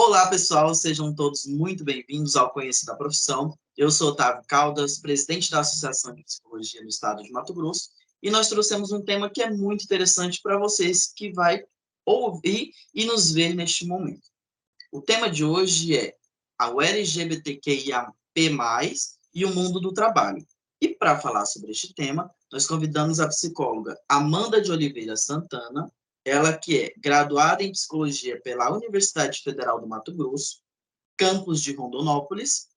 Olá, pessoal, sejam todos muito bem-vindos ao Conhecer da Profissão. Eu sou Otávio Caldas, presidente da Associação de Psicologia do Estado de Mato Grosso, e nós trouxemos um tema que é muito interessante para vocês que vai ouvir e nos ver neste momento. O tema de hoje é o LGBTQIAP+, e o mundo do trabalho. E para falar sobre este tema, nós convidamos a psicóloga Amanda de Oliveira Santana, ela que é graduada em Psicologia pela Universidade Federal do Mato Grosso, campus de Rondonópolis,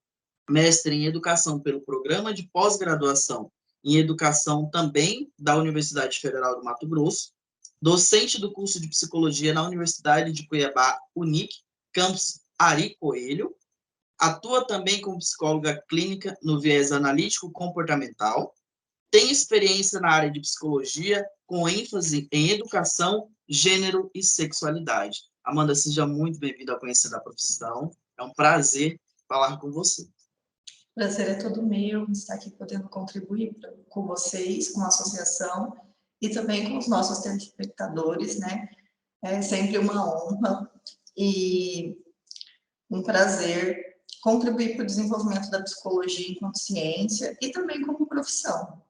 mestre em Educação pelo Programa de Pós-Graduação em Educação também da Universidade Federal do Mato Grosso, docente do curso de Psicologia na Universidade de Cuiabá, UNIC, campus Ari Coelho, atua também como psicóloga clínica no viés analítico comportamental, tem experiência na área de psicologia com ênfase em educação, gênero e sexualidade. Amanda, seja muito bem-vinda ao Conhecer da Profissão. É um prazer falar com você. O prazer é todo meu estar aqui podendo contribuir com vocês, com a associação e também com os nossos telespectadores, né? É sempre uma honra e um prazer contribuir para o desenvolvimento da psicologia enquanto ciência e também como profissão.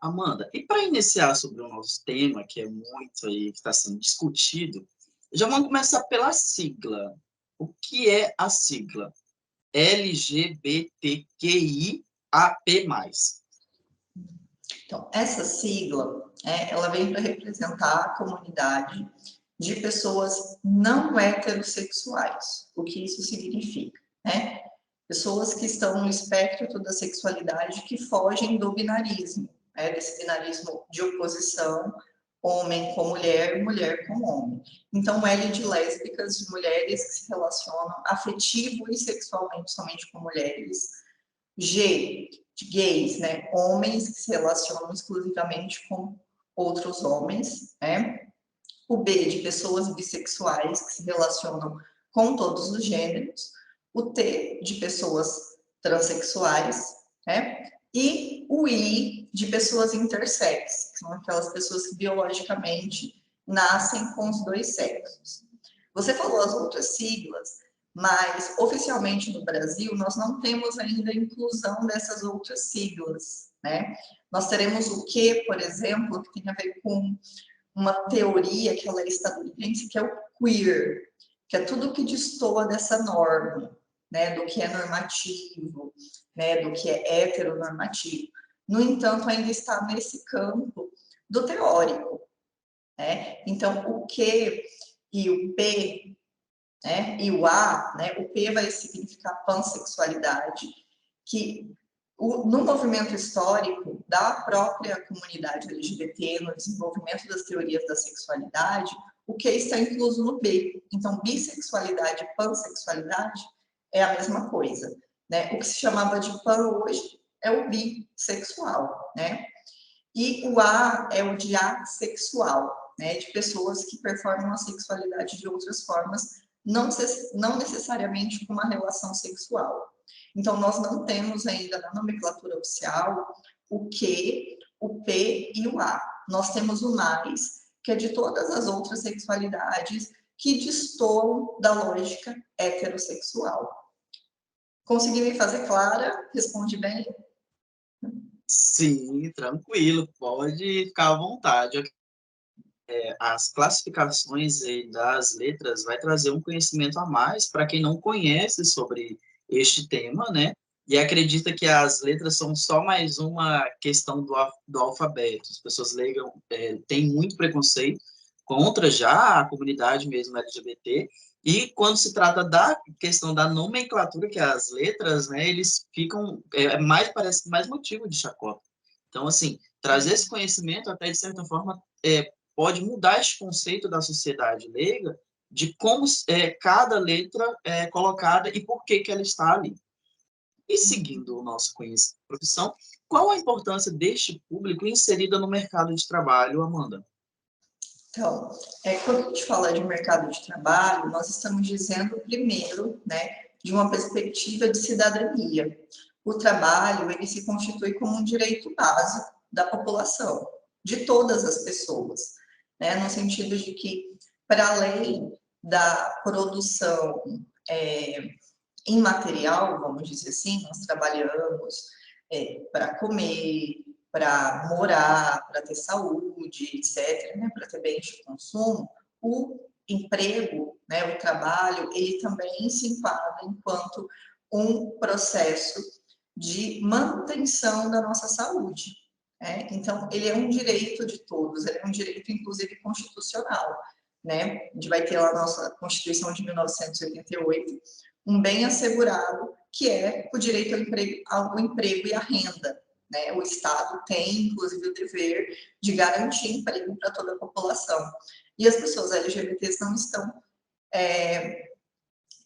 Amanda, e para iniciar sobre o nosso tema, que é muito aí, que está sendo discutido, já vamos começar pela sigla. O que é a sigla? LGBTQIAP+. Então, essa sigla, ela vem para representar a comunidade de pessoas não heterossexuais. O que isso significa, né? Pessoas que estão no espectro da sexualidade que fogem do binarismo, desse binarismo de oposição, homem com mulher, mulher com homem. Então, L de lésbicas, de mulheres que se relacionam afetivo e sexualmente somente com mulheres. G, de gays, né? Homens que se relacionam exclusivamente com outros homens, né? O B, de pessoas bissexuais que se relacionam com todos os gêneros. O T, de pessoas transexuais, né? E o I, de pessoas intersex, que são aquelas pessoas que biologicamente nascem com os dois sexos. Você falou as outras siglas, mas oficialmente no Brasil nós não temos ainda a inclusão dessas outras siglas, né? Nós teremos o Q, por exemplo, que tem a ver com uma teoria que ela é estadunidense, que é o queer, que é tudo que destoa dessa norma, né, do que é normativo, né, do que é heteronormativo. No entanto, ainda está nesse campo do teórico, né? Então, o Q e o P, né, e o A, né, o P vai significar pansexualidade, que no movimento histórico da própria comunidade LGBT, no desenvolvimento das teorias da sexualidade, o que está incluso no B. Então, bissexualidade e pansexualidade é a mesma coisa, né? O que se chamava de pan hoje é o bissexual, né? E o A é o de assexual, né? De pessoas que performam a sexualidade de outras formas, não necessariamente com uma relação sexual. Então, nós não temos ainda na nomenclatura oficial o Q, o P e o A. Nós temos o mais, que é de todas as outras sexualidades que destoam da lógica heterossexual. Consegui me fazer clara? Respondi bem? Sim, tranquilo, pode ficar à vontade. As classificações das letras vai trazer um conhecimento a mais para quem não conhece sobre este tema, né? E acredita que as letras são só mais uma questão do alfabeto. As pessoas têm muito preconceito contra já a comunidade mesmo LGBT, e quando se trata da questão da nomenclatura, que é as letras, né, eles ficam, parece mais motivo de chacota. Então, assim, trazer esse conhecimento até, de certa forma, pode mudar esse conceito da sociedade leiga de como cada letra é colocada e por que ela está ali. E seguindo o nosso conhecimento de profissão, qual a importância deste público inserida no mercado de trabalho, Amanda? Então, quando a gente fala de mercado de trabalho, nós estamos dizendo, primeiro, né, de uma perspectiva de cidadania. O trabalho, ele se constitui como um direito básico da população, de todas as pessoas, né, no sentido de que, para além da produção imaterial, vamos dizer assim, nós trabalhamos para comer, para morar, para ter saúde, etc., né, para ter bens de consumo, o emprego, né, o trabalho, ele também se enquadra enquanto um processo de manutenção da nossa saúde. Né? Então, ele é um direito de todos, ele é um direito, inclusive, constitucional. Né? A gente vai ter lá a nossa Constituição de 1988, um bem assegurado, que é o direito ao emprego e à renda. Né? O Estado tem, inclusive, o dever de garantir emprego para toda a população. E as pessoas LGBTs não estão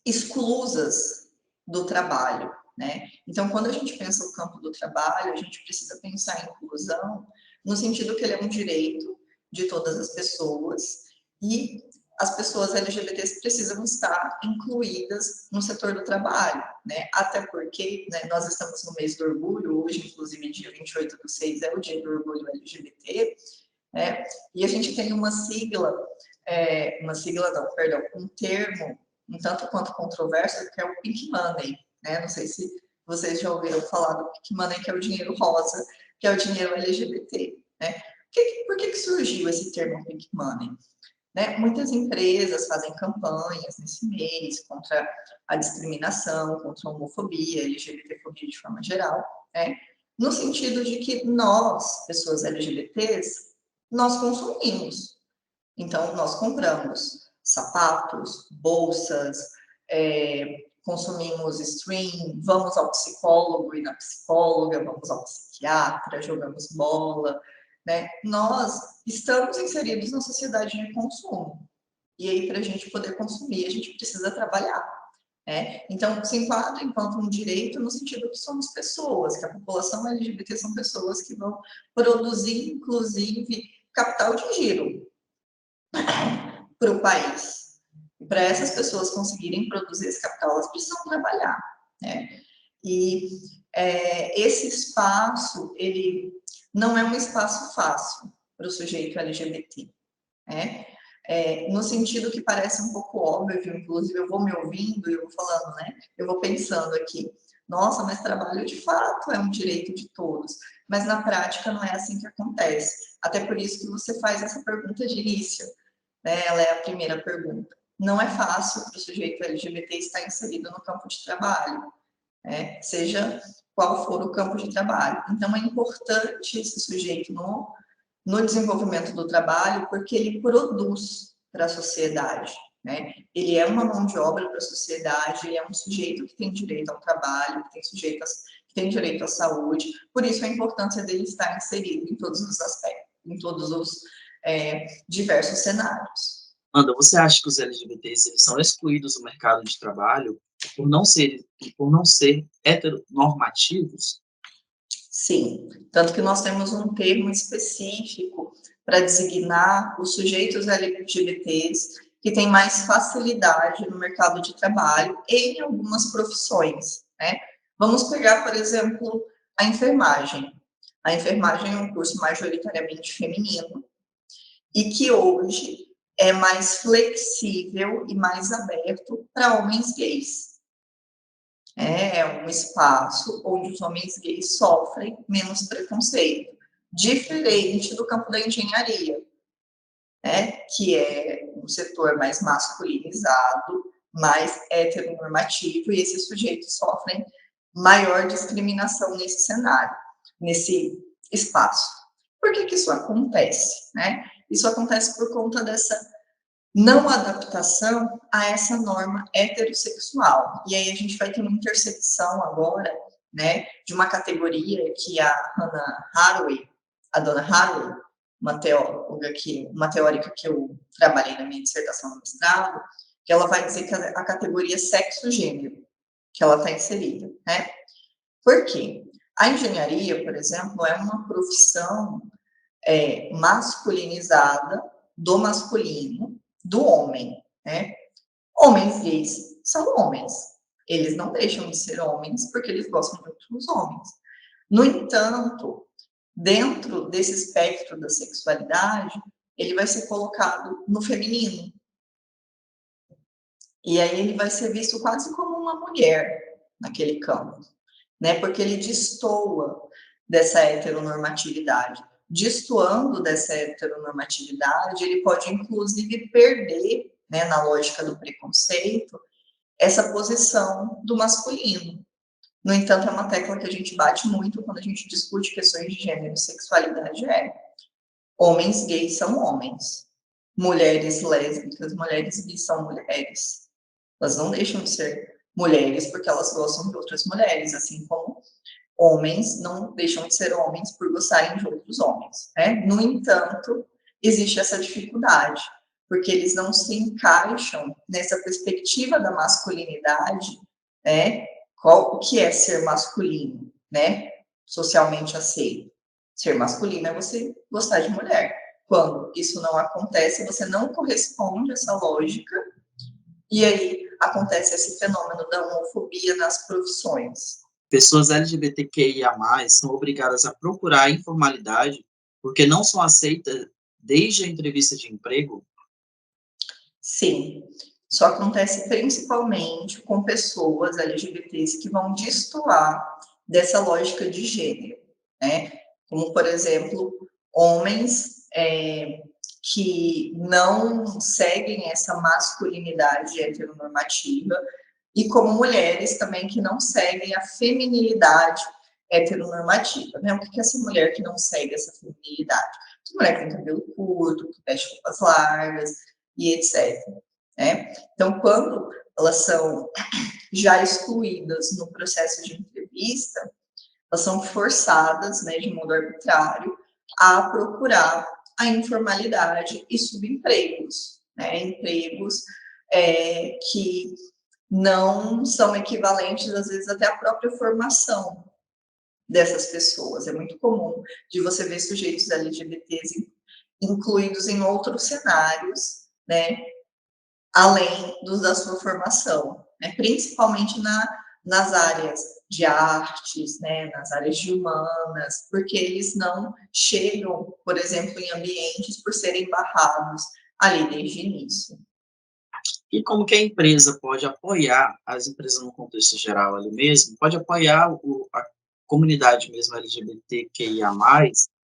exclusas do trabalho. Né? Então, quando a gente pensa o campo do trabalho, a gente precisa pensar em inclusão no sentido que ele é um direito de todas as pessoas e as pessoas LGBTs precisam estar incluídas no setor do trabalho, né? Até porque, né, nós estamos no mês do orgulho, hoje, inclusive, dia 28/6 é o dia do orgulho LGBT, né? E a gente tem uma sigla não, perdão, um termo um tanto quanto controverso, que é o Pink Money, né? Não sei se vocês já ouviram falar do Pink Money, que é o dinheiro rosa, que é o dinheiro LGBT, né? Por que surgiu esse termo Pink Money? Né? Muitas empresas fazem campanhas nesse mês contra a discriminação, contra a homofobia, LGBTfobia de forma geral, né? No sentido de que nós, pessoas LGBTs, nós consumimos. Então, nós compramos sapatos, bolsas, consumimos stream, vamos ao psicólogo e na psicóloga, vamos ao psiquiatra, jogamos bola, né? Nós estamos inseridos na sociedade de consumo. E aí, para a gente poder consumir, a gente precisa trabalhar. Né? Então, se enquadra enquanto um direito no sentido que somos pessoas, que a população LGBT são pessoas que vão produzir, inclusive, capital de giro para o país. E para essas pessoas conseguirem produzir esse capital, elas precisam trabalhar. Né? E esse espaço, ele não é um espaço fácil para o sujeito LGBT. Né? No sentido que parece um pouco óbvio, inclusive eu vou me ouvindo e eu vou falando, né? Eu vou pensando aqui, nossa, mas trabalho de fato é um direito de todos. Mas na prática não é assim que acontece. Até por isso que você faz essa pergunta de início. Né? Ela é a primeira pergunta. Não é fácil para o sujeito LGBT estar inserido no campo de trabalho, né? Seja qual for o campo de trabalho. Então, é importante esse sujeito no desenvolvimento do trabalho, porque ele produz para a sociedade. Né? Ele é uma mão de obra para a sociedade, ele é um sujeito que tem direito ao trabalho, que tem direito à saúde, por isso a importância dele estar inserido em todos os aspectos, em todos os diversos cenários. Amanda, você acha que os LGBTs eles são excluídos do mercado de trabalho por não ser heteronormativos? Sim, tanto que nós temos um termo específico para designar os sujeitos LGBTs que têm mais facilidade no mercado de trabalho em algumas profissões, né? Vamos pegar, por exemplo, a enfermagem. A enfermagem é um curso majoritariamente feminino e que hoje é mais flexível e mais aberto para homens gays. É um espaço onde os homens gays sofrem menos preconceito, diferente do campo da engenharia, né, que é um setor mais masculinizado, mais heteronormativo, e esses sujeitos sofrem maior discriminação nesse cenário, nesse espaço. Por que isso acontece? Né? Isso acontece por conta dessa não adaptação a essa norma heterossexual. E aí a gente vai ter uma intersecção agora, né, de uma categoria que a Hannah Haraway, a dona Haraway, uma teórica que eu trabalhei na minha dissertação no mestrado, que ela vai dizer que a categoria sexo-gênero, que ela está inserida, né? Por quê? A engenharia, por exemplo, é uma profissão masculinizada do masculino, do homem, né? Homens gays são homens. Eles não deixam de ser homens porque eles gostam muito dos homens. No entanto, dentro desse espectro da sexualidade, ele vai ser colocado no feminino. E aí ele vai ser visto quase como uma mulher naquele campo, né? Porque ele destoa dessa heteronormatividade. Destoando dessa heteronormatividade, ele pode inclusive perder, né, na lógica do preconceito, essa posição do masculino. No entanto, é uma tecla que a gente bate muito quando a gente discute questões de gênero e sexualidade, homens gays são homens, mulheres lésbicas, mulheres bi são mulheres. Elas não deixam de ser mulheres porque elas gostam de outras mulheres, assim como homens não deixam de ser homens por gostarem de outros homens, né? No entanto, existe essa dificuldade, porque eles não se encaixam nessa perspectiva da masculinidade, né? O que é ser masculino, né? Socialmente aceito. Ser masculino é você gostar de mulher. Quando isso não acontece, você não corresponde a essa lógica, e aí acontece esse fenômeno da homofobia nas profissões. Pessoas LGBTQIA+, são obrigadas a procurar a informalidade porque não são aceitas desde a entrevista de emprego? Sim, isso acontece principalmente com pessoas LGBTs que vão destoar dessa lógica de gênero, né? Como, por exemplo, homens que não seguem essa masculinidade heteronormativa e como mulheres também que não seguem a feminilidade heteronormativa, né? O que é essa mulher que não segue essa feminilidade? Essa mulher que tem cabelo curto, que veste roupas largas e etc. Né? Então, quando elas são já excluídas no processo de entrevista, elas são forçadas, né, de modo arbitrário, a procurar a informalidade e subempregos, né, empregos que não são equivalentes, às vezes, até à própria formação dessas pessoas. É muito comum de você ver sujeitos LGBTs incluídos em outros cenários, né, além dos da sua formação, né, principalmente nas áreas de artes, né, nas áreas de humanas, porque eles não chegam, por exemplo, em ambientes por serem barrados ali desde o início. E como que a empresa pode apoiar, as empresas no contexto geral ali mesmo, pode apoiar a comunidade mesmo LGBTQIA+,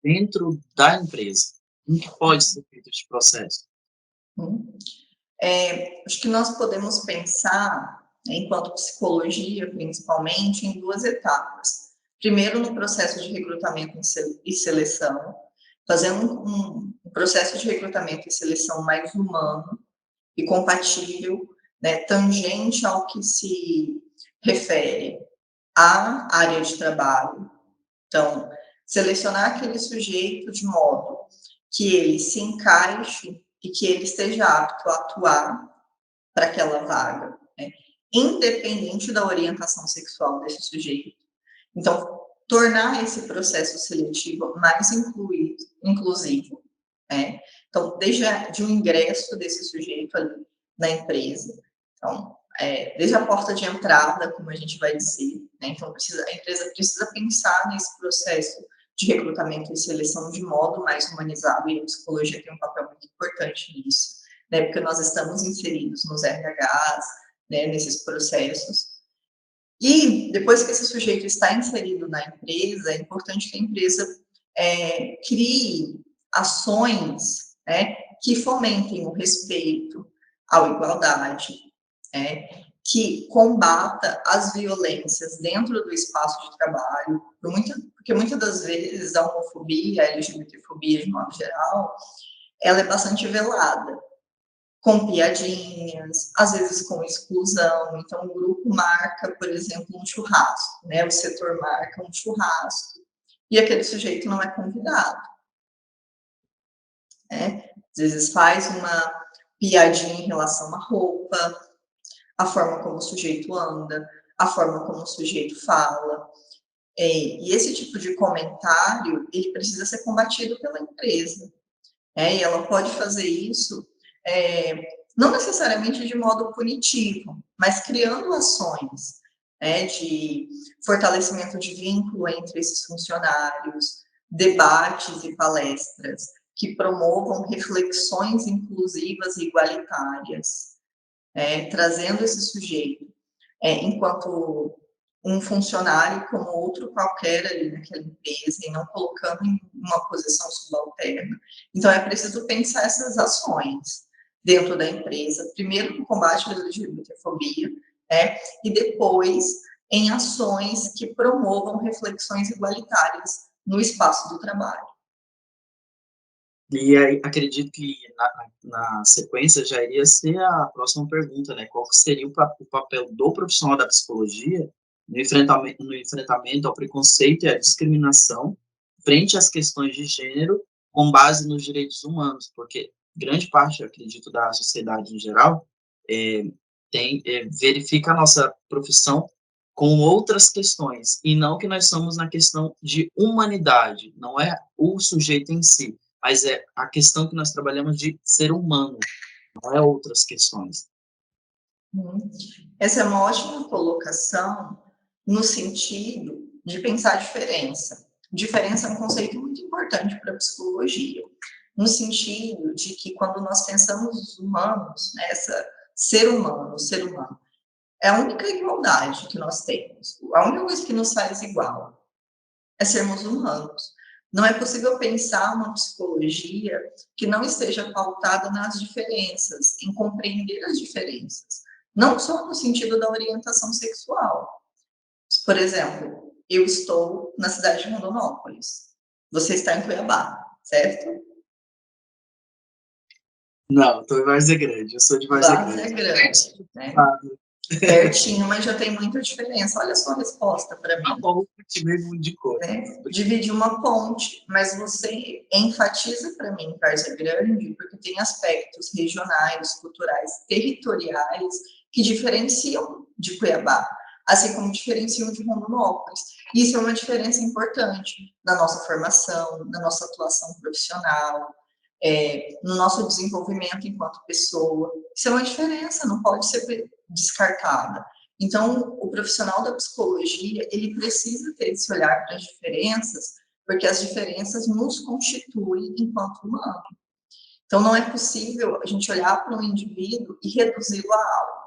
dentro da empresa? Como que pode ser feito esse processo? Acho que nós podemos pensar, né, enquanto psicologia, principalmente, em duas etapas. Primeiro, no processo de recrutamento e seleção, fazendo um processo de recrutamento e seleção mais humano e compatível, né, tangente ao que se refere à área de trabalho. Então, selecionar aquele sujeito de modo que ele se encaixe e que ele esteja apto a atuar para aquela vaga, né? Independente da orientação sexual desse sujeito. Então, tornar esse processo seletivo mais inclusivo, né? Então, desde o ingresso desse sujeito ali na empresa, então, desde a porta de entrada, como a gente vai dizer, né? Então, a empresa precisa pensar nesse processo de recrutamento e seleção de modo mais humanizado, e a psicologia tem um papel muito importante nisso, né? Porque nós estamos inseridos nos RHs, né? Nesses processos. E depois que esse sujeito está inserido na empresa, é importante que a empresa crie ações, né, que fomentem o respeito, a igualdade, que combata as violências dentro do espaço de trabalho, porque muitas das vezes a homofobia, a LGBTfobia de modo geral, ela é bastante velada, com piadinhas, às vezes com exclusão. Então, o grupo marca, por exemplo, um churrasco, né? O setor marca um churrasco e aquele sujeito não é convidado, né? Às vezes faz uma piadinha em relação à roupa, a forma como o sujeito anda, a forma como o sujeito fala. E esse tipo de comentário, ele precisa ser combatido pela empresa. E ela pode fazer isso não necessariamente de modo punitivo, mas criando ações de fortalecimento de vínculo entre esses funcionários, debates e palestras que promovam reflexões inclusivas e igualitárias, trazendo esse sujeito enquanto um funcionário como outro qualquer ali naquela empresa e não colocando em uma posição subalterna. Então, é preciso pensar essas ações dentro da empresa, primeiro no combate à LGBTfobia, e depois em ações que promovam reflexões igualitárias no espaço do trabalho. E aí, acredito que na sequência já iria ser a próxima pergunta, né? Qual seria o papel do profissional da psicologia no enfrentamento ao preconceito e à discriminação frente às questões de gênero com base nos direitos humanos? Porque grande parte, eu acredito, da sociedade em geral é, verifica a nossa profissão com outras questões, e não que nós somos na questão de humanidade, não é o sujeito em si, mas é a questão que nós trabalhamos de ser humano, não é outras questões. Essa é uma ótima colocação no sentido de pensar a diferença. Diferença é um conceito muito importante para a psicologia, no sentido de que quando nós pensamos os humanos, ser humano, é a única igualdade que nós temos. A única coisa que nos faz igual é sermos humanos. Não é possível pensar uma psicologia que não esteja pautada nas diferenças, em compreender as diferenças. Não só no sentido da orientação sexual. Por exemplo, eu estou na cidade de Rondonópolis. Você está em Cuiabá, certo? Não, estou em Várzea Grande, eu sou de Várzea Várzea Grande. Grande, né? Pertinho, mas já tem muita diferença. Olha a sua resposta para mim. Tá bom, te mesmo de cor. Dividir uma ponte, mas você enfatiza para mim Várzea Grande porque tem aspectos regionais, culturais, territoriais que diferenciam de Cuiabá, assim como diferenciam de Rondonópolis. Isso é uma diferença importante na nossa formação, na nossa atuação profissional, no nosso desenvolvimento enquanto pessoa. Isso é uma diferença, não pode ser descartada. Então, o profissional da psicologia, ele precisa ter esse olhar para as diferenças, porque as diferenças nos constituem enquanto humano. Então, não é possível a gente olhar para um indivíduo e reduzi-lo a algo.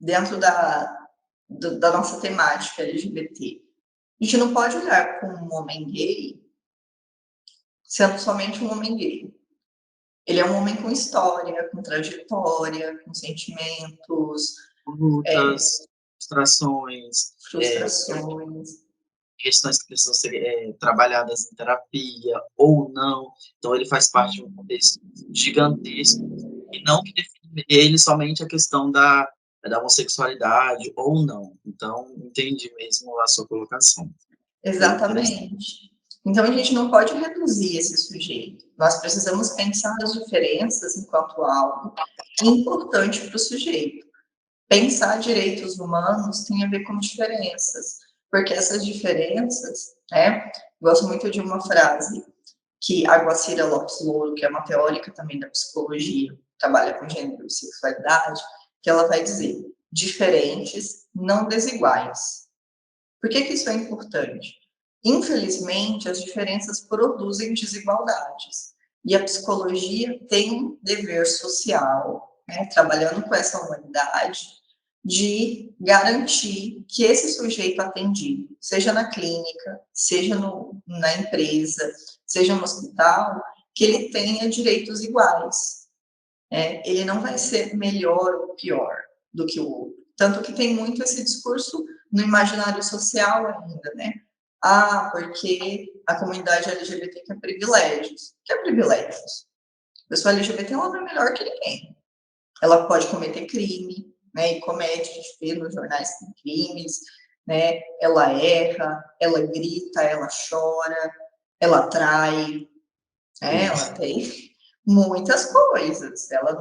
Dentro da nossa temática LGBT. A gente não pode olhar para um homem gay sendo somente um homem gay. Ele é um homem com história, com trajetória, com sentimentos, lutas, frustrações, frustrações. Questões que precisam ser trabalhadas em terapia ou não. Então, ele faz parte de um contexto gigantesco, e não que define ele somente a questão da homossexualidade ou não. Então, entendi mesmo a sua colocação. Exatamente. Então, a gente não pode reduzir esse sujeito. Nós precisamos pensar as diferenças enquanto algo importante para o sujeito. Pensar direitos humanos tem a ver com diferenças, porque essas diferenças, gosto muito de uma frase que a Guacira Lopes Louro, que é uma teórica também da psicologia, trabalha com gênero e sexualidade, que ela vai dizer, diferentes, não desiguais. Por que isso é importante? Infelizmente, as diferenças produzem desigualdades. E a psicologia tem um dever social, trabalhando com essa humanidade, de garantir que esse sujeito atendido, seja na clínica, seja na empresa, seja no hospital, que ele tenha direitos iguais. Ele não vai ser melhor ou pior do que o outro. Tanto que tem muito esse discurso no imaginário social ainda, porque a comunidade LGBT quer privilégios. Quer privilégios? A pessoa LGBT ela não é melhor que ninguém. Ela pode cometer crime, e comete, a gente vê nos jornais que tem crimes, ela erra, ela grita, ela chora, ela trai, ela tem muitas coisas. Ela não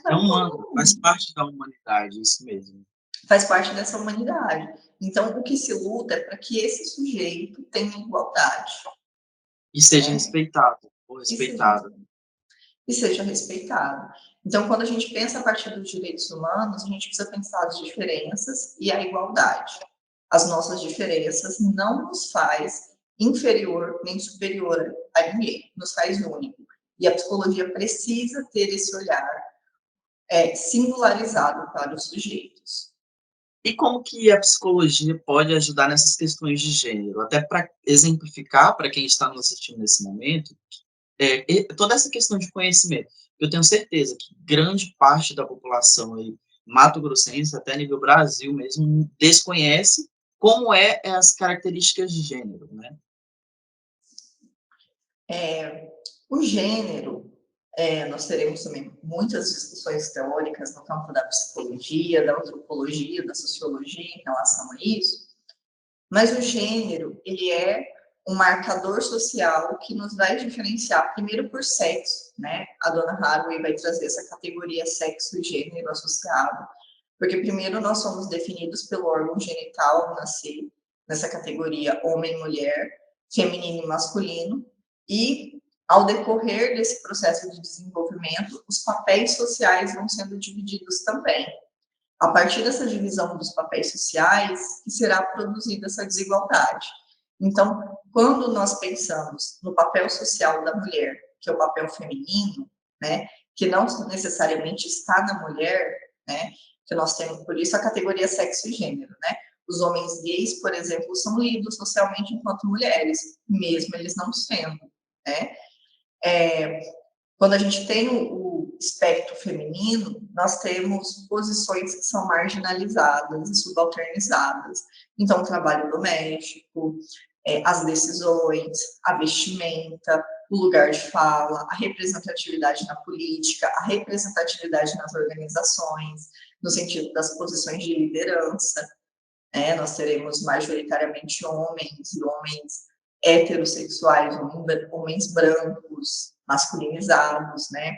é humano, faz parte da humanidade, isso mesmo. Faz parte dessa humanidade. Então, o que se luta é para que esse sujeito tenha igualdade. E seja respeitado, ou respeitado. E seja respeitado. Então, quando a gente pensa a partir dos direitos humanos, a gente precisa pensar as diferenças e a igualdade. As nossas diferenças não nos faz inferior nem superior a ninguém, nos faz único. E a psicologia precisa ter esse olhar singularizado para os sujeitos. E como que a psicologia pode ajudar nessas questões de gênero? Até para exemplificar para quem está nos assistindo nesse momento, toda essa questão de conhecimento. Eu tenho certeza que grande parte da população aí, mato-grossense, até nível Brasil mesmo, desconhece como as características de gênero, né? O gênero, nós teremos também muitas discussões teóricas no campo da psicologia, da antropologia, da sociologia em relação a isso, mas o gênero, ele é um marcador social que nos vai diferenciar, primeiro por sexo, né? A dona Haraway vai trazer essa categoria sexo e gênero associado, porque primeiro nós somos definidos pelo órgão genital ao nascer, nessa categoria homem e mulher, feminino e masculino, e ao decorrer desse processo de desenvolvimento, os papéis sociais vão sendo divididos também. A partir dessa divisão dos papéis sociais, que será produzida essa desigualdade. Então, quando nós pensamos no papel social da mulher, que é o papel feminino, né, que não necessariamente está na mulher, né, que nós temos, por isso a categoria sexo e gênero, né? Os homens gays, por exemplo, são lidos socialmente enquanto mulheres, mesmo eles não sendo, né? Quando a gente tem o espectro feminino, nós temos posições que são marginalizadas e subalternizadas. Então, o trabalho doméstico, as decisões, a vestimenta, o lugar de fala, a representatividade na política, a representatividade nas organizações, no sentido das posições de liderança. Nós teremos majoritariamente homens e homens heterossexuais, homens brancos, masculinizados, né,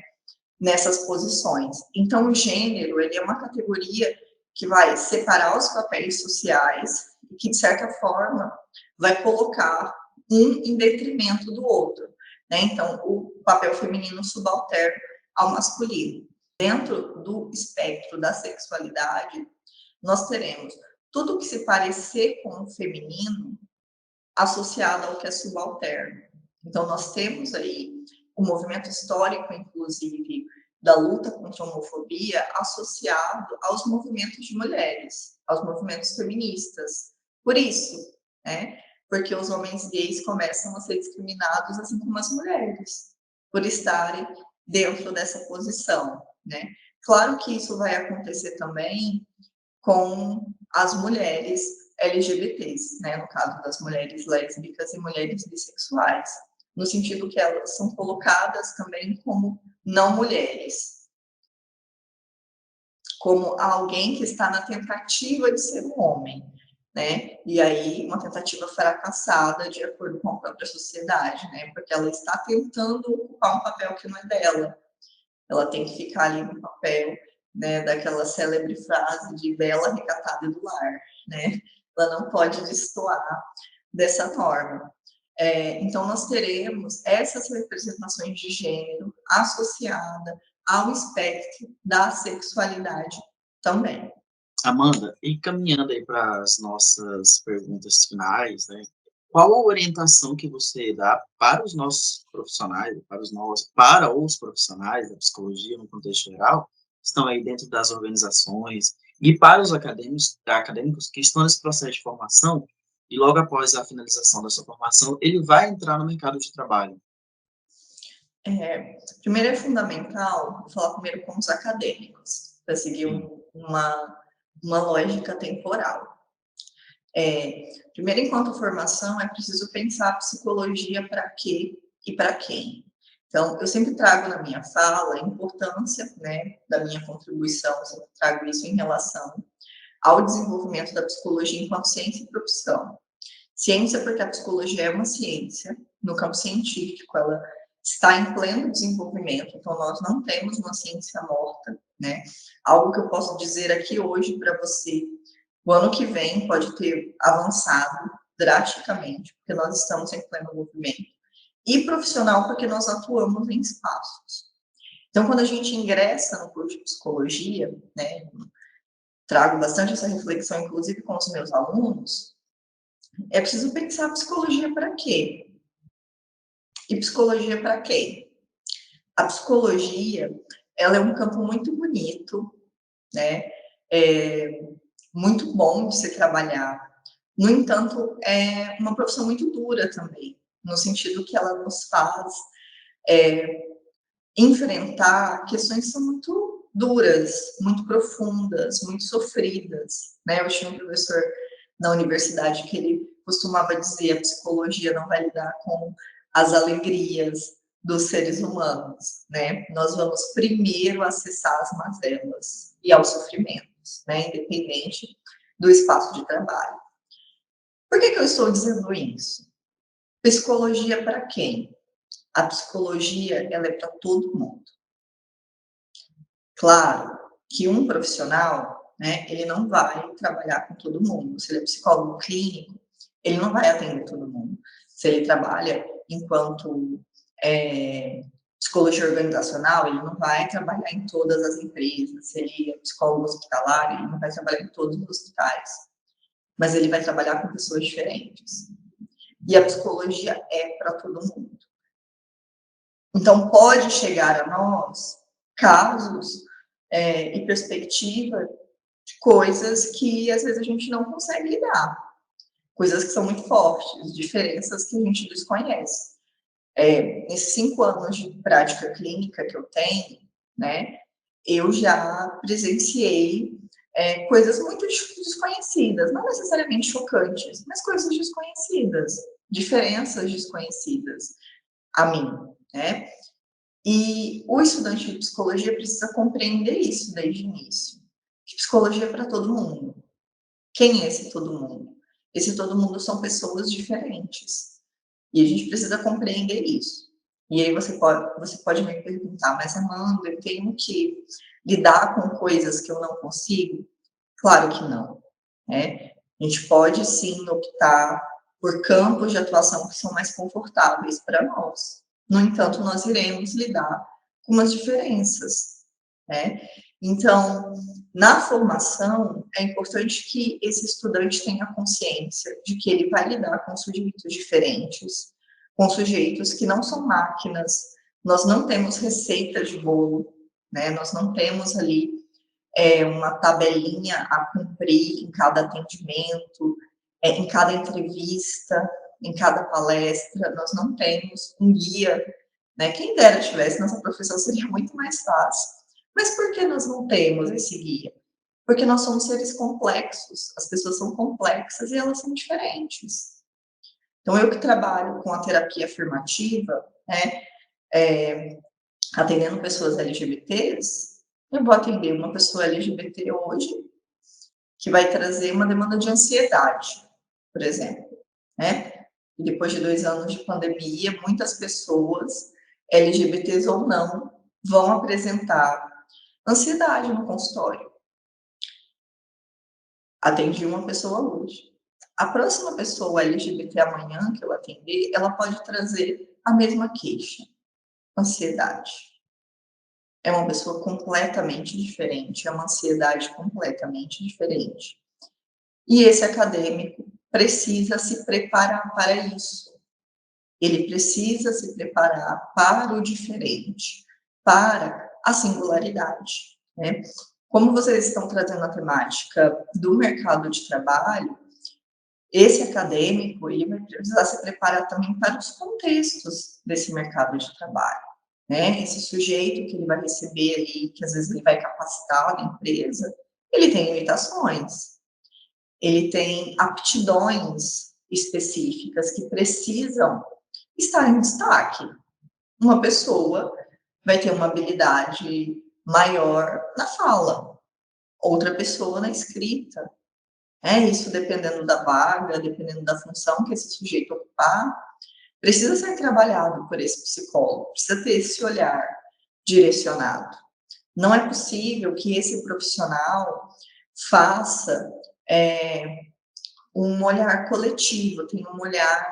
nessas posições. Então, o gênero, ele é uma categoria que vai separar os papéis sociais e que, de certa forma, vai colocar um em detrimento do outro, né? Então, o papel feminino subalterno ao masculino. Dentro do espectro da sexualidade, nós teremos tudo que se parecer com o feminino associado ao que é subalterno. Então, nós temos aí o movimento histórico, inclusive, da luta contra a homofobia associado aos movimentos de mulheres, aos movimentos feministas. Por isso, né? Porque os homens gays começam a ser discriminados, assim como as mulheres, por estarem dentro dessa posição, né? Claro que isso vai acontecer também com as mulheres LGBTs, né, no caso das mulheres lésbicas e mulheres bissexuais, no sentido que elas são colocadas também como não mulheres, como alguém que está na tentativa de ser um homem, né? E aí uma tentativa fracassada de acordo com a própria sociedade, né? Porque ela está tentando ocupar um papel que não é dela. Ela tem que ficar ali no papel, né, daquela célebre frase de bela, recatada e do lar, né? Ela não pode destoar dessa norma. Então, nós teremos essas representações de gênero associada ao espectro da sexualidade também. Amanda, e caminhando aí para as nossas perguntas finais, né? Qual a orientação que você dá para os nossos profissionais, para os profissionais da psicologia no contexto geral, que estão aí dentro das organizações, e para os acadêmicos que estão nesse processo de formação, e logo após a finalização da sua formação, ele vai entrar no mercado de trabalho? Primeiro é fundamental, vou falar primeiro com os acadêmicos, para seguir uma lógica temporal. Primeiro, enquanto formação, é preciso pensar a psicologia para quê e para quem. Então, eu sempre trago na minha fala a importância, né, da minha contribuição, eu sempre trago isso em relação ao desenvolvimento da psicologia enquanto ciência e profissão. Ciência porque a psicologia é uma ciência, no campo científico ela está em pleno desenvolvimento, então nós não temos uma ciência morta, né? Algo que eu posso dizer aqui hoje para você, o ano que vem pode ter avançado drasticamente, porque nós estamos em pleno movimento. E profissional, porque nós atuamos em espaços. Então, quando a gente ingressa no curso de psicologia, né, trago bastante essa reflexão, inclusive com os meus alunos, é preciso pensar psicologia para quê? E psicologia para quem? A psicologia, ela é um campo muito bonito, né? É muito bom de se trabalhar. No entanto, é uma profissão muito dura também, no sentido que ela nos faz enfrentar questões que são muito duras, muito profundas, muito sofridas, né? Eu tinha um professor na universidade que ele costumava dizer: a psicologia não vai lidar com as alegrias dos seres humanos, né? Nós vamos primeiro acessar as mazelas e aos sofrimentos, né? Independente do espaço de trabalho. Por que eu estou dizendo isso? Psicologia para quem? A psicologia, ela é para todo mundo. Claro que um profissional, né, ele não vai trabalhar com todo mundo. Se ele é psicólogo clínico, ele não vai atender todo mundo. Se ele trabalha enquanto psicologia organizacional, ele não vai trabalhar em todas as empresas. Se ele é psicólogo hospitalar, ele não vai trabalhar em todos os hospitais. Mas ele vai trabalhar com pessoas diferentes. E a psicologia é para todo mundo. Então, pode chegar a nós casos e perspectiva de coisas que às vezes a gente não consegue lidar, coisas que são muito fortes, diferenças que a gente desconhece. Nesses 5 anos de prática clínica que eu tenho, né, eu já presenciei coisas muito desconhecidas, não necessariamente chocantes, mas coisas desconhecidas, diferenças desconhecidas a mim, né? E o estudante de psicologia precisa compreender isso desde o início, que psicologia é para todo mundo. Quem é esse todo mundo? Esse todo mundo são pessoas diferentes. E a gente precisa compreender isso. E aí você pode me perguntar, mas Amanda, eu tenho que lidar com coisas que eu não consigo? Claro que não, né? A gente pode sim optar por campos de atuação que são mais confortáveis para nós. No entanto, nós iremos lidar com as diferenças, né? Então, na formação, é importante que esse estudante tenha consciência de que ele vai lidar com sujeitos diferentes, com sujeitos que não são máquinas. Nós não temos receita de bolo, né? Nós não temos ali uma tabelinha a cumprir em cada atendimento, em cada entrevista, em cada palestra. Nós não temos um guia, né? Quem dera tivesse, nossa profissão seria muito mais fácil. Mas por que nós não temos esse guia? Porque nós somos seres complexos, as pessoas são complexas e elas são diferentes. Então, eu que trabalho com a terapia afirmativa, né, atendendo pessoas LGBTs, eu vou atender uma pessoa LGBT hoje que vai trazer uma demanda de ansiedade, por exemplo, né? E depois de 2 anos de pandemia, muitas pessoas, LGBTs ou não, vão apresentar ansiedade no consultório. Atendi uma pessoa hoje. A próxima pessoa LGBT amanhã que eu atender, ela pode trazer a mesma queixa, ansiedade. É uma pessoa completamente diferente, é uma ansiedade completamente diferente. E esse acadêmico precisa se preparar para isso. Ele precisa se preparar para o diferente, para a singularidade, né? Como vocês estão trazendo a temática do mercado de trabalho, esse acadêmico ele vai precisar se preparar também para os contextos desse mercado de trabalho, né? Esse sujeito que ele vai receber ali, que às vezes ele vai capacitar na empresa, ele tem limitações, ele tem aptidões específicas que precisam estar em destaque. Uma pessoa vai ter uma habilidade maior na fala, outra pessoa na escrita. Isso dependendo da vaga, dependendo da função que esse sujeito ocupar, precisa ser trabalhado por esse psicólogo, precisa ter esse olhar direcionado. Não é possível que esse profissional faça um olhar coletivo, tenha um olhar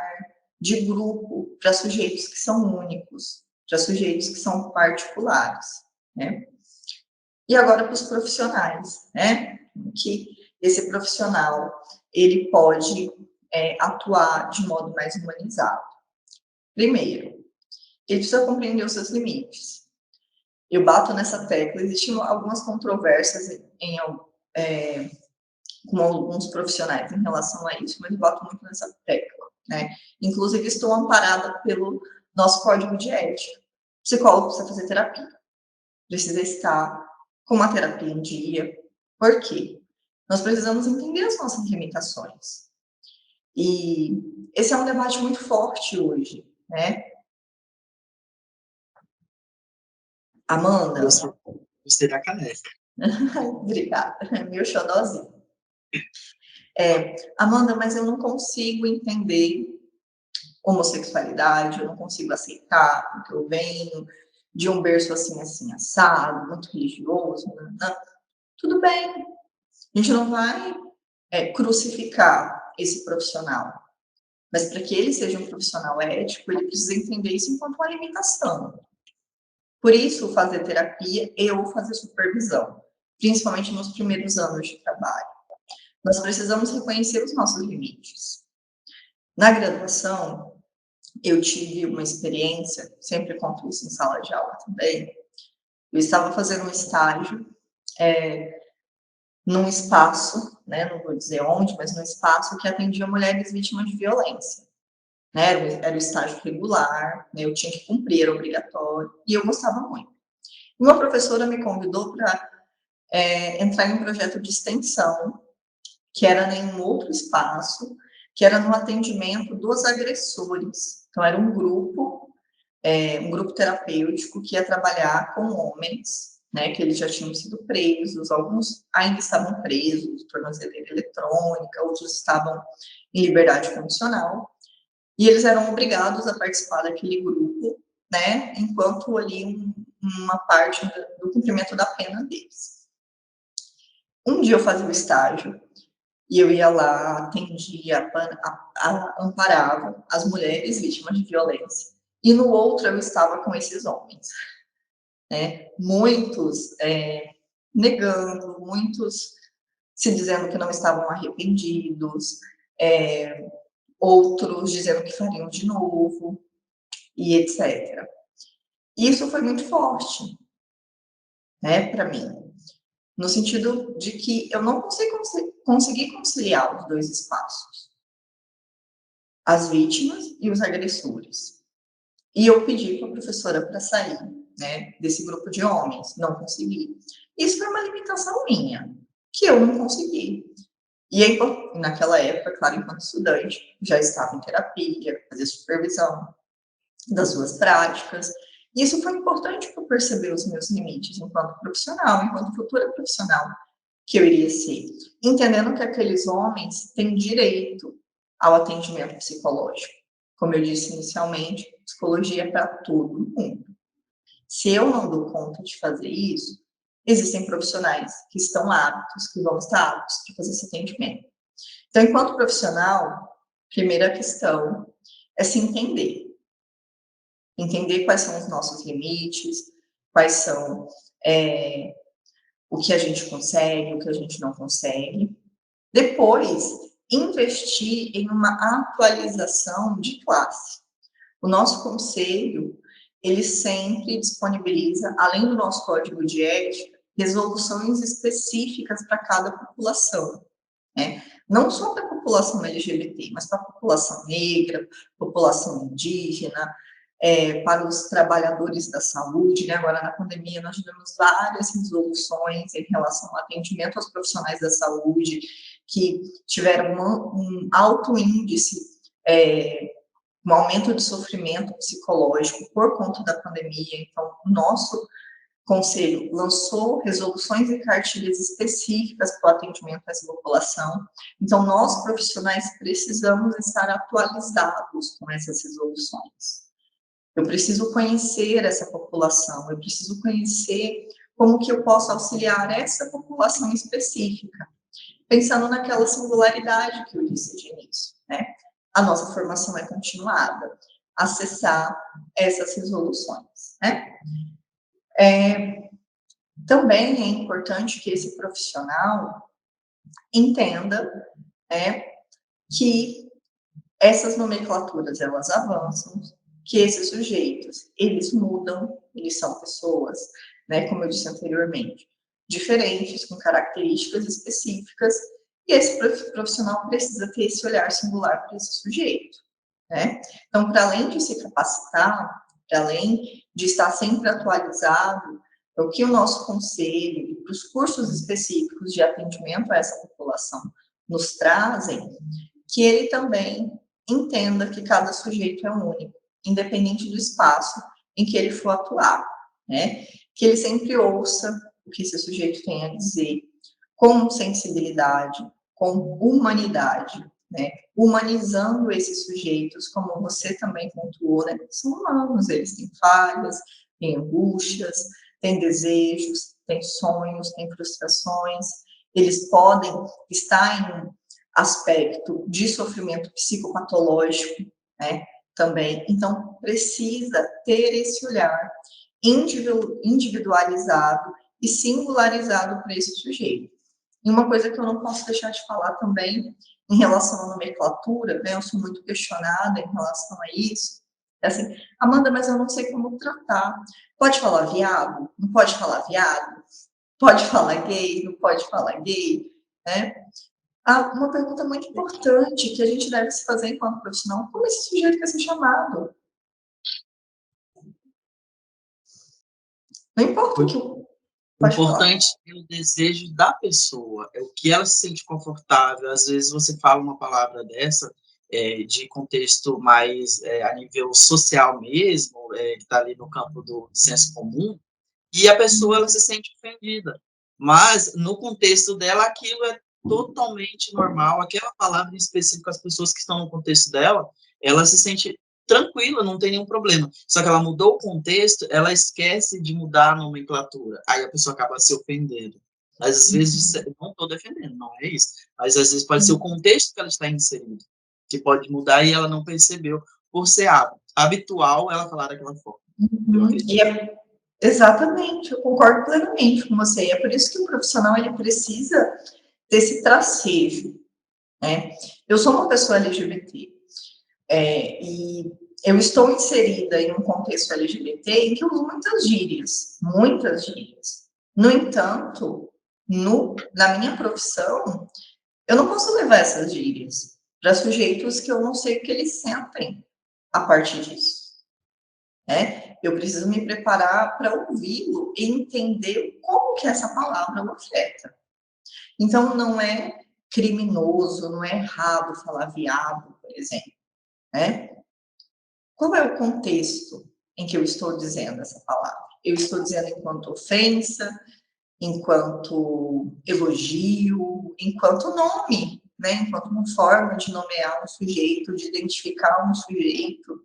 de grupo para sujeitos que são únicos, para sujeitos que são particulares, né? E agora para os profissionais, né? Que esse profissional ele pode atuar de modo mais humanizado. Primeiro, ele precisa compreender os seus limites. Eu bato nessa tecla, existem algumas controvérsias com alguns profissionais em relação a isso, mas eu bato muito nessa tecla, né? Inclusive, estou amparada pelo nosso código de ética. O psicólogo precisa fazer terapia, precisa estar com uma terapia em dia. Por quê? Nós precisamos entender as nossas limitações. E esse é um debate muito forte hoje, né? Amanda. Gostei da caneca. Obrigada, meu xodózinho. Amanda, mas eu não consigo entender homossexualidade, eu não consigo aceitar, porque eu venho de um berço assim, assim, assado, muito religioso. Não. Tudo bem, a gente não vai crucificar esse profissional, mas para que ele seja um profissional ético, ele precisa entender isso enquanto uma limitação. Por isso, fazer terapia e ou fazer supervisão, principalmente nos primeiros anos de trabalho. Nós precisamos reconhecer os nossos limites. Na graduação, eu tive uma experiência, sempre conto isso em sala de aula também. Eu estava fazendo um estágio num espaço, né, não vou dizer onde, mas num espaço que atendia mulheres vítimas de violência. Né, era o estágio regular, né, eu tinha que cumprir, era obrigatório, e eu gostava muito. Uma professora me convidou para entrar em um projeto de extensão, que era em um outro espaço, que era no atendimento dos agressores. Então, era um grupo terapêutico que ia trabalhar com homens, né, que eles já tinham sido presos, alguns ainda estavam presos, tornozeleira eletrônica, outros estavam em liberdade condicional, e eles eram obrigados a participar daquele grupo, né, enquanto ali uma parte do cumprimento da pena deles. Um dia eu fazia o estágio, e eu ia lá, atendia, amparava as mulheres vítimas de violência. E no outro eu estava com esses homens, né? Muitos negando, muitos se dizendo que não estavam arrependidos, outros dizendo que fariam de novo, e etc. Isso foi muito forte, né, para mim, no sentido de que eu não consegui conciliar os dois espaços, as vítimas e os agressores. E eu pedi para a professora para sair, né, desse grupo de homens, não consegui. Isso foi uma limitação minha, que eu não consegui. E aí, naquela época, claro, enquanto estudante, já estava em terapia, fazia supervisão das suas práticas. E isso foi importante para eu perceber os meus limites enquanto profissional, enquanto futura profissional que eu iria ser, entendendo que aqueles homens têm direito ao atendimento psicológico. Como eu disse inicialmente, psicologia é para todo mundo. Se eu não dou conta de fazer isso, existem profissionais que estão aptos, que vão estar aptos para fazer esse atendimento. Então, enquanto profissional, primeira questão é se entender. Entender quais são os nossos limites, quais são o que a gente consegue, o que a gente não consegue. Depois, investir em uma atualização de classe. O nosso conselho, ele sempre disponibiliza, além do nosso código de ética, resoluções específicas para cada população, né? Não só para a população LGBT, mas para a população negra, população indígena, para os trabalhadores da saúde, né? Agora, na pandemia, nós tivemos várias resoluções em relação ao atendimento aos profissionais da saúde, que tiveram um alto índice, um aumento de sofrimento psicológico por conta da pandemia. Então, o nosso conselho lançou resoluções e cartilhas específicas para o atendimento a essa população. Então, nós, profissionais, precisamos estar atualizados com essas resoluções. Eu preciso conhecer essa população, eu preciso conhecer como que eu posso auxiliar essa população específica, pensando naquela singularidade que eu disse de início, né? A nossa formação é continuada, acessar essas resoluções, né? Também é importante que esse profissional entenda, né, que essas nomenclaturas, elas avançam, que esses sujeitos, eles mudam, eles são pessoas, né, como eu disse anteriormente, diferentes, com características específicas, e esse profissional precisa ter esse olhar singular para esse sujeito, né? Então, para além de se capacitar, para além de estar sempre atualizado, o que o nosso conselho e para os cursos específicos de atendimento a essa população nos trazem, que ele também entenda que cada sujeito é único, independente do espaço em que ele for atuar, né? Que ele sempre ouça o que esse sujeito tem a dizer, com sensibilidade, com humanidade, né? Humanizando esses sujeitos, como você também pontuou, né? São humanos, eles têm falhas, têm angústias, têm desejos, têm sonhos, têm frustrações, eles podem estar em um aspecto de sofrimento psicopatológico, né? Também. Então, precisa ter esse olhar individualizado e singularizado para esse sujeito. E uma coisa que eu não posso deixar de falar também, em relação à nomenclatura, né, eu sou muito questionada em relação a isso, é assim, Amanda, mas eu não sei como tratar. Pode falar viado? Não pode falar viado? Pode falar gay? Não pode falar gay? Né? Uma pergunta muito importante que a gente deve se fazer enquanto profissional, como esse sujeito quer ser chamado? Não importa o que eu... O importante é o desejo da pessoa, é o que ela se sente confortável. Às vezes você fala uma palavra dessa, de contexto mais a nível social mesmo, que está ali no campo do senso comum, e a pessoa ela se sente ofendida. Mas, no contexto dela, aquilo é totalmente normal. Aquela palavra em específico, as pessoas que estão no contexto dela, ela se sente tranquila, não tem nenhum problema. Só que ela mudou o contexto, ela esquece de mudar a nomenclatura. Aí a pessoa acaba se ofendendo. Mas, às vezes, não estou defendendo, não é isso. Mas, às vezes, pode ser o contexto que ela está inserida, que pode mudar e ela não percebeu, por ser habitual ela falar daquela forma. Exatamente, eu concordo plenamente com você. E é por isso que o profissional ele precisa desse tracejo, né? Eu sou uma pessoa LGBT, e eu estou inserida em um contexto LGBT em que eu uso muitas gírias, muitas gírias. No entanto, na minha profissão, eu não posso levar essas gírias para sujeitos que eu não sei o que eles sentem a partir disso, né? Eu preciso me preparar para ouvi-lo e entender como que essa palavra o afeta. Então, não é criminoso, não é errado falar viado, por exemplo, né? Qual é o contexto em que eu estou dizendo essa palavra? Eu estou dizendo enquanto ofensa, enquanto elogio, enquanto nome, né? Enquanto uma forma de nomear um sujeito, de identificar um sujeito,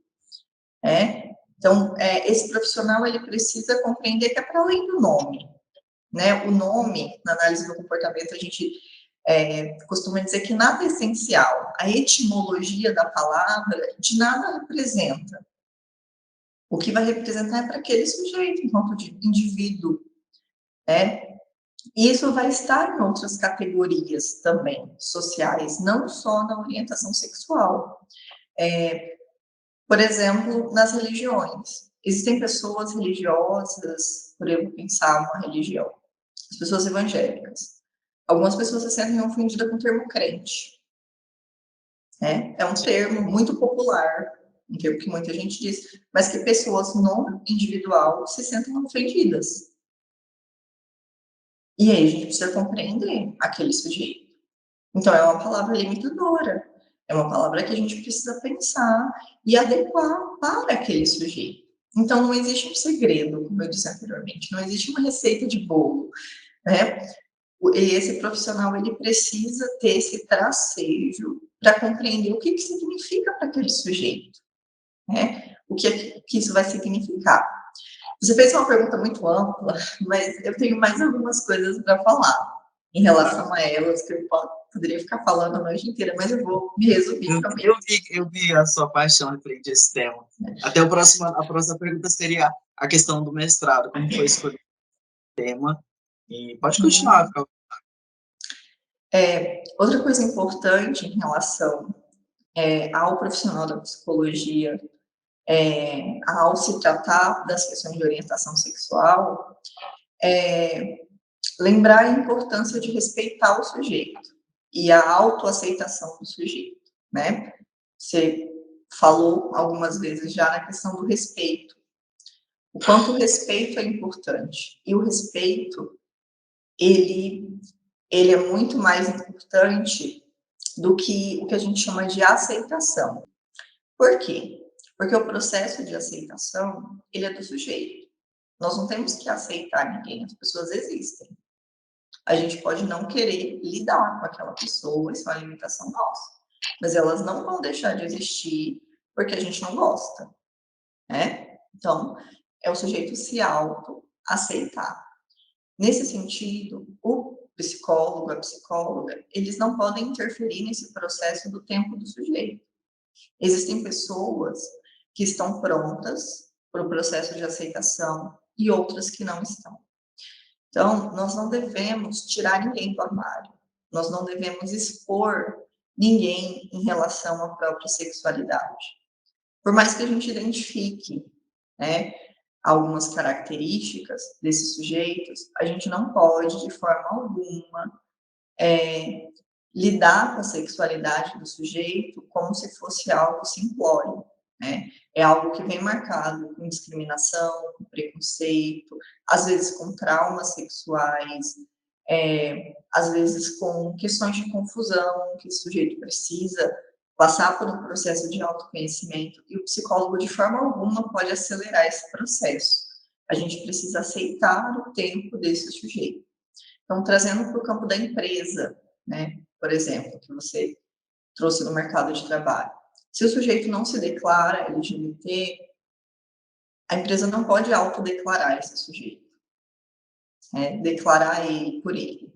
né? Então, esse profissional ele precisa compreender que é para além do nome, né? O nome, na análise do comportamento, a gente costuma dizer que nada é essencial. A etimologia da palavra de nada representa. O que vai representar é para aquele sujeito, enquanto de indivíduo, né? E isso vai estar em outras categorias também, sociais, não só na orientação sexual. Por exemplo, nas religiões. Existem pessoas religiosas, por eu pensar uma religião, as pessoas evangélicas. Algumas pessoas se sentem ofendidas com o termo crente. É um termo muito popular, um termo que muita gente diz, mas que pessoas no individual se sentem ofendidas. E aí a gente precisa compreender aquele sujeito. Então, é uma palavra limitadora, é uma palavra que a gente precisa pensar e adequar para aquele sujeito. Então, não existe um segredo, como eu disse anteriormente, não existe uma receita de bolo, né? E esse profissional, ele precisa ter esse tracejo para compreender o que significa para aquele sujeito, né? O que isso vai significar. Você fez uma pergunta muito ampla, mas eu tenho mais algumas coisas para falar em relação a elas, que eu poderia ficar falando a noite inteira, mas eu vou me resumir também. Eu vi a sua paixão referente a esse tema. Até a próxima pergunta seria a questão do mestrado, como foi escolher o tema, e pode continuar. Outra coisa importante em relação ao profissional da psicologia, ao se tratar das questões de orientação sexual, lembrar a importância de respeitar o sujeito e a autoaceitação do sujeito, né? Você falou algumas vezes já na questão do respeito. O quanto o respeito é importante. E o respeito, ele é muito mais importante do que o que a gente chama de aceitação. Por quê? Porque o processo de aceitação, ele é do sujeito. Nós não temos que aceitar ninguém, as pessoas existem. A gente pode não querer lidar com aquela pessoa, isso é uma limitação nossa. Mas elas não vão deixar de existir porque a gente não gosta, né? Então, é o sujeito se auto-aceitar. Nesse sentido, o psicólogo, a psicóloga, eles não podem interferir nesse processo do tempo do sujeito. Existem pessoas que estão prontas para o processo de aceitação e outras que não estão. Então, nós não devemos tirar ninguém do armário, nós não devemos expor ninguém em relação à própria sexualidade. Por mais que a gente identifique, né, algumas características desses sujeitos, a gente não pode, de forma alguma, lidar com a sexualidade do sujeito como se fosse algo simplório, né? É algo que vem marcado com discriminação, com preconceito, às vezes com traumas sexuais, às vezes com questões de confusão, que o sujeito precisa passar por um processo de autoconhecimento, e o psicólogo, de forma alguma, pode acelerar esse processo. A gente precisa aceitar o tempo desse sujeito. Então, trazendo para o campo da empresa, né, por exemplo, que você trouxe no mercado de trabalho. Se o sujeito não se declara LGBT, a empresa não pode autodeclarar esse sujeito, né, declarar ele por ele.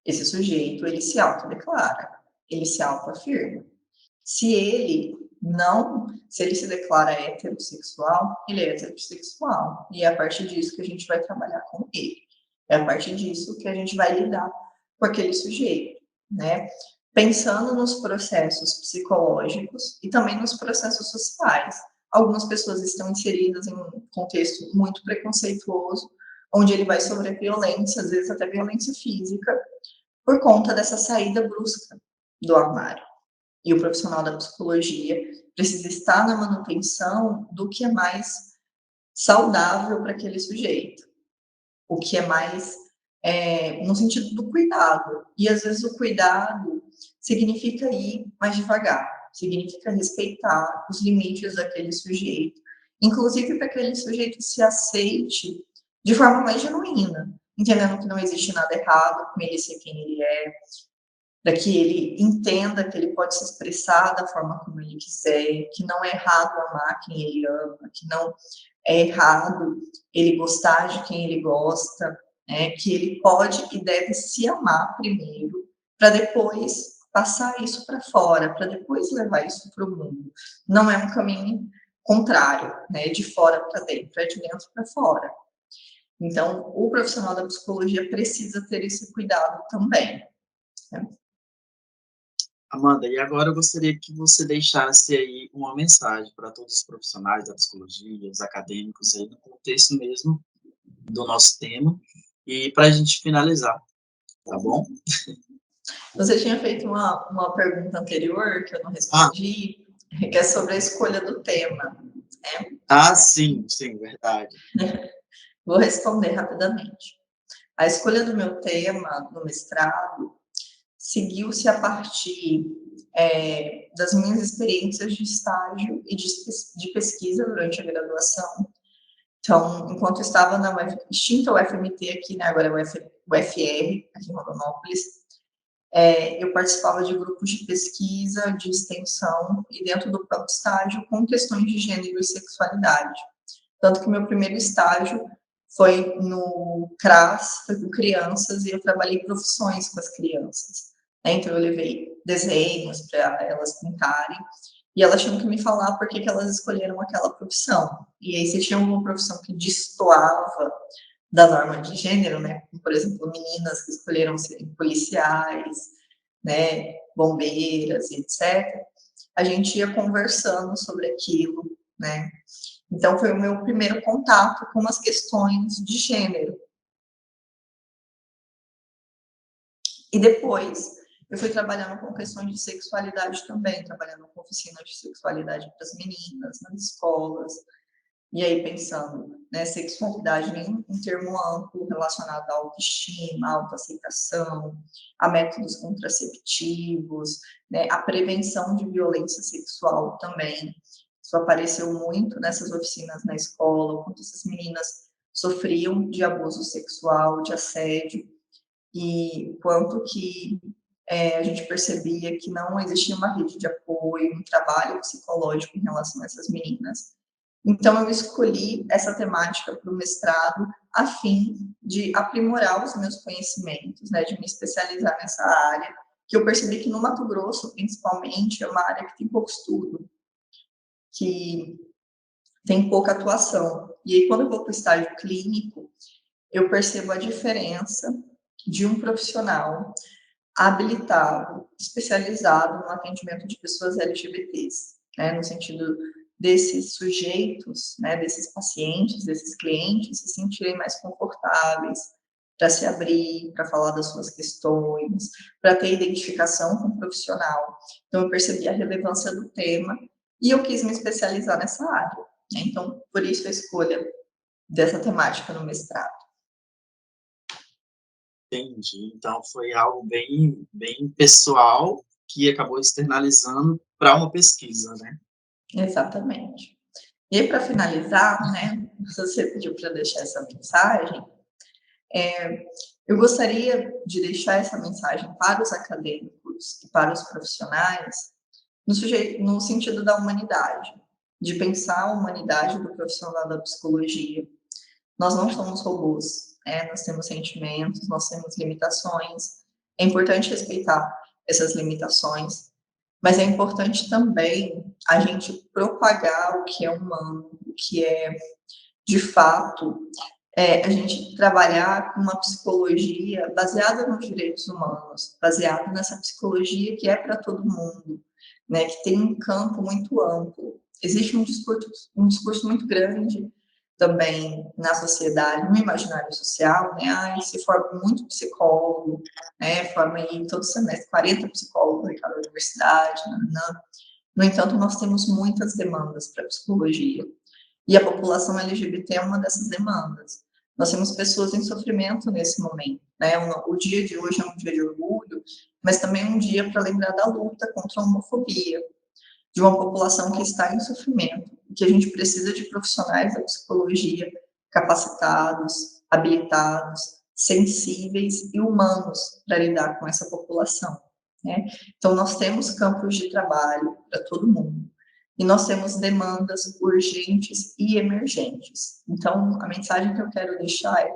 Esse sujeito, ele se autodeclara, ele se autoafirma. Se ele se declara heterossexual, ele é heterossexual. E é a partir disso que a gente vai trabalhar com ele. É a partir disso que a gente vai lidar com aquele sujeito, né? Pensando nos processos psicológicos e também nos processos sociais. Algumas pessoas estão inseridas em um contexto muito preconceituoso, onde ele vai sofrer violência, às vezes até violência física, por conta dessa saída brusca do armário. E o profissional da psicologia precisa estar na manutenção do que é mais saudável para aquele sujeito, o que é mais no sentido do cuidado. E às vezes o cuidado significa ir mais devagar, significa respeitar os limites daquele sujeito, inclusive para que aquele sujeito se aceite de forma mais genuína, entendendo que não existe nada errado com ele ser quem ele é, para que ele entenda que ele pode se expressar da forma como ele quiser, que não é errado amar quem ele ama, que não é errado ele gostar de quem ele gosta, né? Que ele pode e deve se amar primeiro, para depois passar isso para fora, para depois levar isso para o mundo. Não é um caminho contrário, né? De fora para dentro, é de dentro para fora. Então, o profissional da psicologia precisa ter esse cuidado também, né? Amanda, e agora eu gostaria que você deixasse aí uma mensagem para todos os profissionais da psicologia, os acadêmicos aí, no contexto mesmo do nosso tema, e para a gente finalizar, tá bom? Você tinha feito uma pergunta anterior que eu não Ah, respondi, que é sobre a escolha do tema, né? sim, verdade. Vou responder rapidamente. A escolha do meu tema no mestrado seguiu-se a partir das minhas experiências de estágio e de pesquisa durante a graduação. Então, enquanto eu estava na extinta UFMT aqui, né, agora é UFR, aqui em Rondonópolis, eu participava de grupos de pesquisa, de extensão e dentro do próprio estágio com questões de gênero e sexualidade. Tanto que o meu primeiro estágio foi no CRAS, foi com crianças, e eu trabalhei profissões com as crianças, né? Então, eu levei desenhos para elas pintarem, e elas tinham que me falar por que elas escolheram aquela profissão. E aí, se tinha alguma profissão que destoava da norma de gênero, né? Como, por exemplo, meninas que escolheram serem policiais, né? Bombeiras, etc. A gente ia conversando sobre aquilo, né? Então, foi o meu primeiro contato com as questões de gênero. E depois, eu fui trabalhando com questões de sexualidade também, trabalhando com oficinas de sexualidade para as meninas, nas escolas, e aí pensando, né, sexualidade em um termo amplo relacionado à autoestima, à autoaceitação, a métodos contraceptivos, né, a prevenção de violência sexual também. Isso apareceu muito nessas oficinas na escola, o quanto essas meninas sofriam de abuso sexual, de assédio, e quanto que a gente percebia que não existia uma rede de apoio, um trabalho psicológico em relação a essas meninas. Então, eu escolhi essa temática para o mestrado a fim de aprimorar os meus conhecimentos, né, de me especializar nessa área, que eu percebi que no Mato Grosso, principalmente, é uma área que tem pouco estudo, que tem pouca atuação. E aí, quando eu vou para o estágio clínico, eu percebo a diferença de um profissional habilitado, especializado no atendimento de pessoas LGBTs, né, no sentido desses sujeitos, né, desses pacientes, desses clientes se sentirem mais confortáveis para se abrir, para falar das suas questões, para ter identificação com o profissional. Então, eu percebi a relevância do tema e eu quis me especializar nessa área. Né? Então, por isso a escolha dessa temática no mestrado. Entendi. Então, foi algo bem, bem pessoal que acabou externalizando para uma pesquisa, né? Exatamente. E aí, para finalizar, né, você pediu para deixar essa mensagem, eu gostaria de deixar essa mensagem para os acadêmicos e para os profissionais no sentido da humanidade, de pensar a humanidade do profissional da psicologia. Nós não somos robôs, né? Nós temos sentimentos, nós temos limitações. É importante respeitar essas limitações, mas é importante também a gente propagar o que é humano, o que é, de fato, a gente trabalhar com uma psicologia baseada nos direitos humanos, baseada nessa psicologia que é para todo mundo, né, que tem um campo muito amplo. Existe um discurso muito grande também na sociedade, no imaginário social, né, se forma muito psicólogo, né, forma aí todo semestre 40 psicólogos em cada universidade, não. No entanto, nós temos muitas demandas para psicologia, e a população LGBT é uma dessas demandas. Nós temos pessoas em sofrimento nesse momento, né? O dia de hoje é um dia de orgulho, mas também é um dia para lembrar da luta contra a homofobia, de uma população que está em sofrimento, que a gente precisa de profissionais da psicologia capacitados, habilitados, sensíveis e humanos para lidar com essa população, né? Então, nós temos campos de trabalho para todo mundo, e nós temos demandas urgentes e emergentes. Então, a mensagem que eu quero deixar é: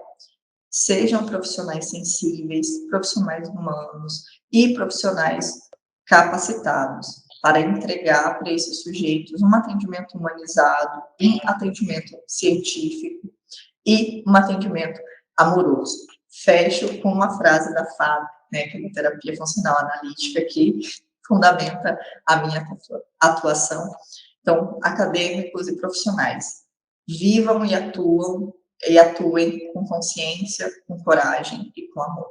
sejam profissionais sensíveis, profissionais humanos e profissionais capacitados para entregar para esses sujeitos um atendimento humanizado, um atendimento científico e um atendimento amoroso. Fecho com uma frase da FAB, né, que é a terapia funcional analítica, que fundamenta a minha atuação. Então, acadêmicos e profissionais, vivam e atuem com consciência, com coragem e com amor.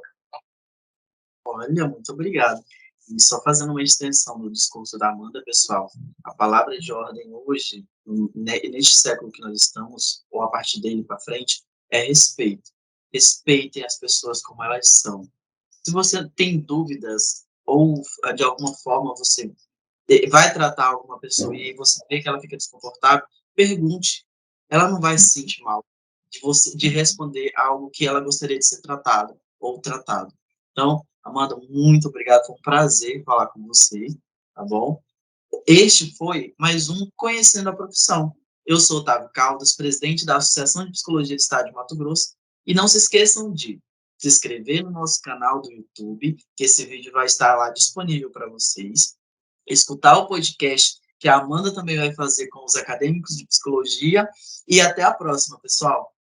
Olha, muito obrigado. E só fazendo uma extensão do discurso da Amanda, pessoal, a palavra de ordem hoje, neste século que nós estamos, ou a partir dele para frente, é respeito. Respeitem as pessoas como elas são. Se você tem dúvidas, ou de alguma forma você vai tratar alguma pessoa e você vê que ela fica desconfortável, pergunte. Ela não vai se sentir mal de responder algo que ela gostaria de ser tratado ou tratado. Então, Amanda, muito obrigado, foi um prazer falar com você, tá bom? Este foi mais um Conhecendo a Profissão. Eu sou Otávio Caldas, presidente da Associação de Psicologia do Estado de Mato Grosso, e não se esqueçam de se inscrever no nosso canal do YouTube, que esse vídeo vai estar lá disponível para vocês, escutar o podcast que a Amanda também vai fazer com os acadêmicos de psicologia, e até a próxima, pessoal!